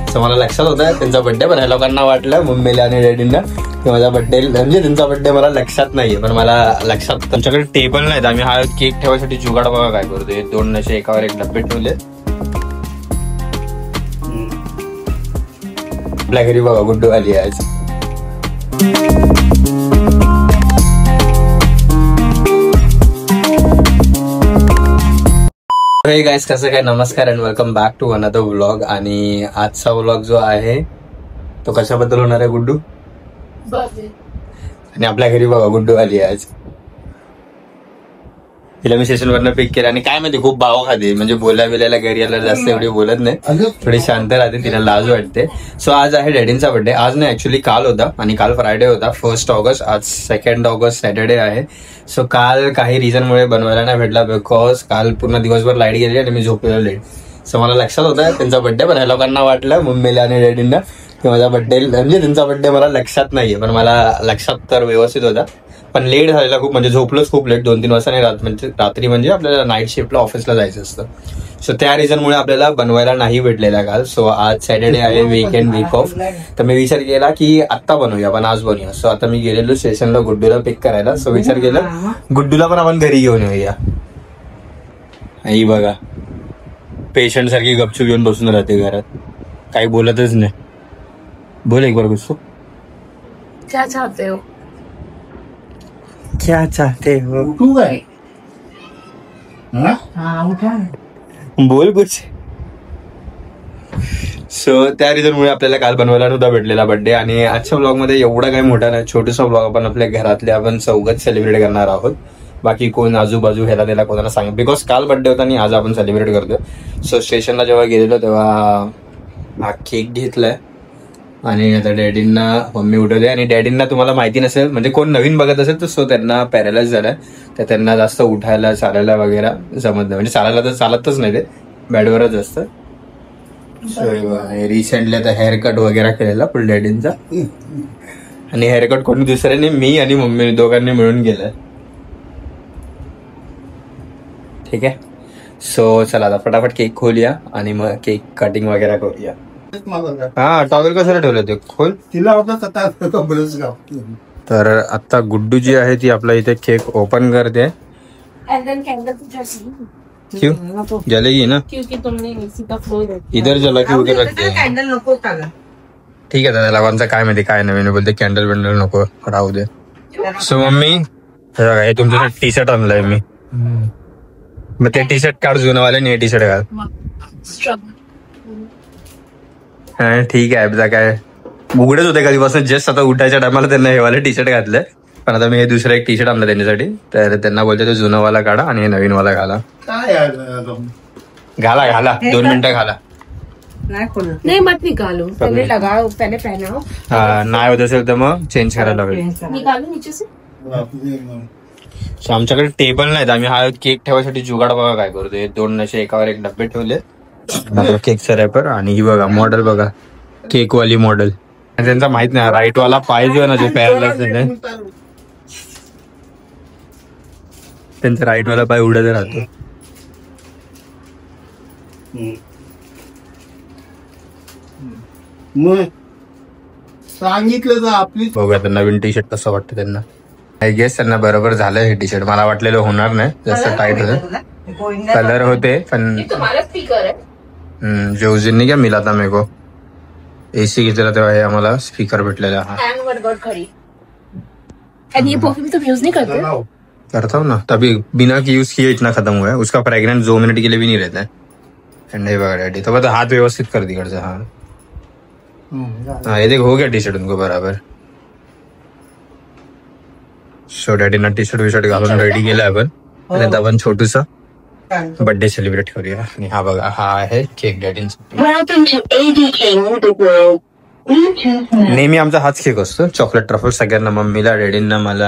So मला लक्षात होतं त्यांचा बर्थडे, पण ह्या लोकांना वाटलं मम्मीला आणि डॅडींना की माझा बर्थडे म्हणजे त्यांचा बर्थडे मला लक्षात नाहीये, पण मला लक्षात. तुमच्याकडे टेबल नाहीत, आम्ही हा केक ठेवायसाठी जुगाड बघा काय करतोय. 2 असे एकावर एक डबे ठेवले. आपल्या घरी बघा गुड्डू आली आज. हे गाईस, कसं काय, नमस्कार and welcome back to another vlog. आणि आजचा व्लॉग जो आहे तो कशाबद्दल होणार आहे गुड्डू? आणि आपल्या घरी बघा गुड्डू आली आज. तिला मी स्टेशनवरनं पिक केलं आणि काय माहिती खूप भाव खाते, म्हणजे बोलायला घरी आला जास्त एवढी बोलत नाही, थोडी शांत राहते, तिला लाज वाटते. सो आज आहे डॅडींचा बर्थडे. आज नाही, ऍक्च्युली काल होता आणि काल फ्रायडे होता 1 ऑगस्ट. आज 2 ऑगस्ट सॅटर्डे आहे. सो काल काही रिझनमुळे बनवायला नाही भेटला, बिकॉज काल पूर्ण दिवसभर लाईट गेली आणि मी झोपलेलो लेट. सो मला लक्षात होतं त्यांचा बर्थडे, पण ह्या लोकांना वाटलं मम्मीला आणि डॅडींना की माझा बर्थडे म्हणजे त्यांचा बर्थडे मला लक्षात नाहीये, पण मला लक्षात तर व्यवस्थित होता. पण लेट झालेला खूप, म्हणजे झोपलोच खूप लेट 2-3 वाजता. आणि रात्री म्हणजे आपल्याला नाईट शिफ्टला ऑफिसला जायचं असतं. सो त्या रिझनमुळे आपल्याला बनवायला नाही भेटलेला काल. सो आज सॅटर्डे आहे, वीक ऑफ. तर मी विचार केला की आत्ता बनवूया, पण आज बनवूया. सो आता मी गेलेलो स्टेशनला गुड्डूला पिक करायला. सो विचार केला गुड्डूला पण आपण घरी घेऊन येऊया. आई बघा पेशंट सारखी गपचूप येऊन बसून राहते घरात, काही बोलतच नाही. बोल एक बार गुस्सो. क्या चाहते हो? क्या चाहते हो? बोल कुछ. सो त्या रिझनमुळे आपल्याला काल बनवायला नव्हता भेटलेला बर्थडे. आणि आजच्या ब्लॉग मध्ये एवढा काही मोठा नाही, छोटासा ब्लॉग. आपण आपल्या घरातले आपण चौघच सेलिब्रेट करणार आहोत. बाकी कोण आजूबाजू ह्याला त्याला कोणाला सांग, बिकॉज काल बर्थडे होता आणि आज आपण सेलिब्रेट करतोय. सो स्टेशनला जेव्हा गेलेलो तेव्हा हा केक घेतलाय आणि आता डॅडींना मम्मी उठवले. आणि डॅडींना तुम्हाला माहिती नसेल, म्हणजे कोण नवीन बघत असेल तर सो त्यांना पॅरालाइज झालाय, तर त्यांना जास्त उठायला चालायला वगैरे जमत नाही. म्हणजे चालायला तर चालतच नाही, ते बेडवरच असतं. रिसेंटली आता हेअरकट वगैरे केलेला फुल डॅडींचा. आणि हेअरकट कोणी दुसऱ्याने, मी आणि मम्मी दोघांनी मिळून केलाय. ठीक आहे. सो चला आता फटाफट केक खोलूया आणि मग केक कटिंग वगैरे करूया. हा टॉवेल कशाला ठेवलं ते खोल. तर आता गुड्डू जी आहे ती आपला इथे केक ओपन करते. क्यों जलेगी ना, क्योंकि तुमने इसी का फ्लोर इधर जला की उधर रख दे. ठीक आहे दादा, कोणचं काय माहिती काय नवीन बोलते, कॅन्डल बिंडल नको राहू दे. सो मम्मी हे तुमच्यासाठी टी शर्ट आणलंय मी, मग ते टी शर्ट काढ जुनवाले आणि हे टी शर्ट घाल. ठीक आहे. आता काय उघडच होते कधीपासून, जस्ट आता उठायच्या टायमाला त्यांना हे वाला टी शर्ट घातलंय. पण आता मी हे दुसरं एक टी शर्ट आणलं त्यांच्यासाठी, तर त्यांना बोलते तो जुनावाला काढा आणि हे नवीन वाला घाला. घाला 2 मिनिटं घाला. नहीं मत निकालो, पहले लगाओ, पहले पहनाओ. हा नाही होत असेल तर मग चेंज करायला लागेल. निकालो नीचे से. आमच्याकडे टेबल नाहीत, आम्ही हा केक ठेवायसाठी जुगाड बघा काय करतोय. 2 असे एकावर एक डबे ठेवले केकचा रॅपर. आणि ही बघा मॉडेल बघा, केक वाली मॉडेल. त्यांचा माहित नाही राईट वाला पाय जो आहे ना, जो पॅरालाइज त्यांचा राईट वाला पाय उडत राहतो. सांगितलं तर आपली बघूया तर नवीन टी शर्ट कसं वाटतं त्यांना. आय गेस त्यांना बरोबर झालं हे टी शर्ट. मला वाटलेलं होणार नाही, जास्त टाईट होतं. कलर होते पण जोजींनी क्या मिला था मेरे को, एसी घेतलेला तेव्हा हे आम्हाला स्पीकर भेटलेला. करता हूँ ना, तभी बिना यूज किए इतना खत्म हुआ है. उसका फ्रेग्रेंस 2 मिनट के लिए भी नहीं रहता है. एंड हे बघा डैडी तो बता हाथ व्यवस्थित कर दी इकडचा. हाँ ये देख हो गया टी शर्ट उनको बराबर. सो डॅडीना टी शर्ट विशर्ट घालून रेडी केलं आपण. आणि आता आपण छोटूसा बर्थडे सेलिब्रेट करूया. आणि हा बघा हा आहे केक डॅडींचा. नेहमी आमचा हाच केक असतो, चॉकलेट ट्रफल. सगळ्यांना, मम्मीला, डॅडींना, मला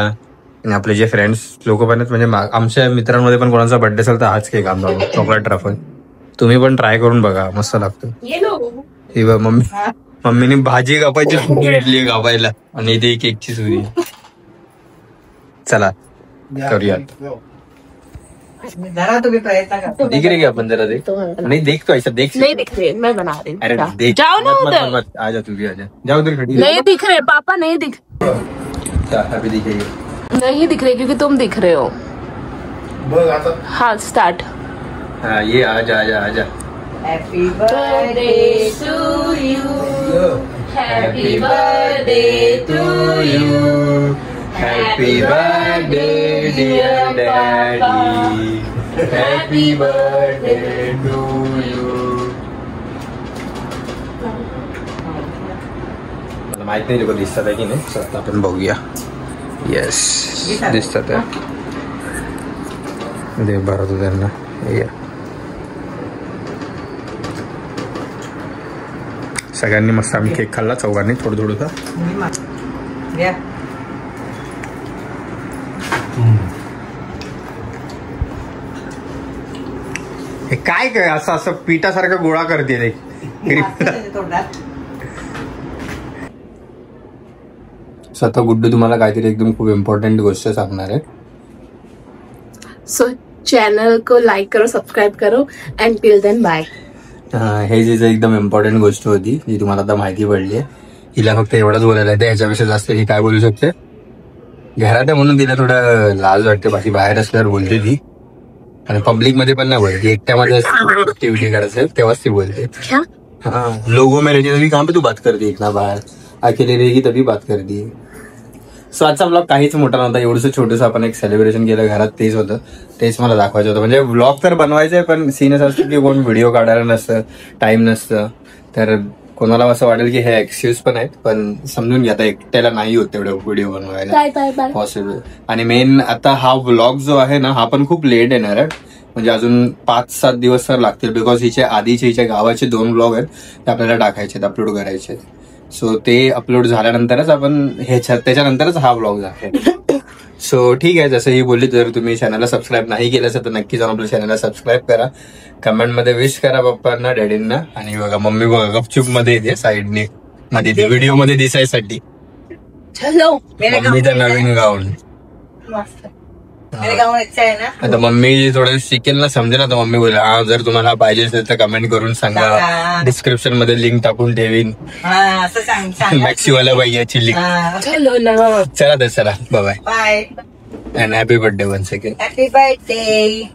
आणि आपले जे फ्रेंड्स लोक पण आहेत, म्हणजे आमच्या मित्रांमध्ये पण कोणाचा बर्थडे असेल तर हाच केक आमचा चॉकलेट ट्रफल. तुम्ही पण ट्राय करून बघा, मस्त लागतो. ही बघ मम्मीने भाजी कापायची सुरी घेतली कापायला आणि इथे केकची सुरी. चला करूया. जरा तुम्ही प्रयत्न करा. दिख रही क्या अपन जरा देख. नहीं देख तो ऐसा देख. नहीं दिख रहे, मैं बना रही अरे हूँ. देख. जाओ ना मत, मत, उधर. मत. आजा तू भी आजा. जाओ उधर खड़ी. नहीं दिख रहे पापा, नहीं दिख अभी दिखेगी. नहीं दिख रहे क्योंकि तुम दिख रहे हो. हाँ स्टार्ट. हाँ ये आजा आजा आजा. Happy birthday to you, happy birthday to you, Happy birthday dear daddy. Happy birthday to you. मला माहित नाही लोक दिसतात आहे की नाही. स्वतः आपण बघूया. येस दिसतात आहे. दे बरं तू त्यांना. सगळ्यांनी मस्त आम्ही केक खाल्ला चौघांनी थोडं थोडंसं. हे काय काय असं असं पिठासारखं गोळा करते रे. स्वतः गुड्डू तुम्हाला काहीतरी एकदम खूप इम्पॉर्टंट गोष्ट सांगणार आहे. सो चैनल को लाइक करो, सब्सक्राइब करो एंड टिल देन बाय. हे जी एकदम इम्पॉर्टंट गोष्ट होती जी तुम्हाला आता माहिती पडली आहे. हिला फक्त एवढंच बोलायला आहे, ह्याच्यापेक्षा जास्त ही काय बोलू शकते. घरात आहे म्हणून तिला थोडं लाज वाटते, बाकी बाहेर असल्यावर बोलते ती. आणि पब्लिक मध्ये पण नाही बोलते, एकट्यामध्ये ऍक्टिव्हिटी करायचं तेव्हाच ती बोलते. हाँ लोगों में रहती तभी कहाँ पे तू बात करती इतना, बाहर अकेले रहेगी तभी बात करती. सो आजचा ब्लॉग काहीच मोठा नव्हता, एवढंसं छोटंसं आपण एक सेलिब्रेशन केलं घरात, तेच होतं. तेच मला दाखवायचं होतं. म्हणजे ब्लॉग तर बनवायचंय पण सीन असं असतं की कोण व्हिडिओ काढायला नसतं, टाइम नसतं. तर कोणाला असं वाटेल की हे एक्सक्यूज पण आहेत, पण समजून घ्या आता एकट्याला नाही होत तेवढं व्हिडिओ बनवायला पॉसिबल. आणि मेन आता हा व्लॉग जो आहे ना हा पण खूप लेट येणार आहे. म्हणजे अजून 5-7 दिवस तर लागतील, बिकॉज हिच्या आधीचे हिच्या गावाचे 2 व्लॉग आहेत ते आपल्याला टाकायचे, अपलोड करायचे. सो ते अपलोड झाल्यानंतरच आपण त्याच्यानंतरच हा व्लॉग आहे. सो ठीक आहे, जसं ही बोलली, जर तुम्ही चॅनलला सबस्क्राईब नाही केलं असेल तर नक्की जाऊन आपल्या चॅनलला सबस्क्राईब करा. कमेंट मध्ये विश करा पप्पांना, डॅडींना. आणि बघा मम्मी बघा गपचूप मध्ये येते साईडने मध्ये व्हिडिओ मध्ये दिसायसाठी. मम्मीचं नवीन गाऊन. आता मम्मी थोडं शिकेल ना, समजेल ना, तर मम्मी बोला हा जर तुम्हाला पाहिजे असेल तर कमेंट करून सांगा, डिस्क्रिप्शन मध्ये लिंक टाकून ठेवीन. मॅक्सीवाला भैयाची लिंक. चला तर चला bye bye and happy birthday once again. Happy birthday.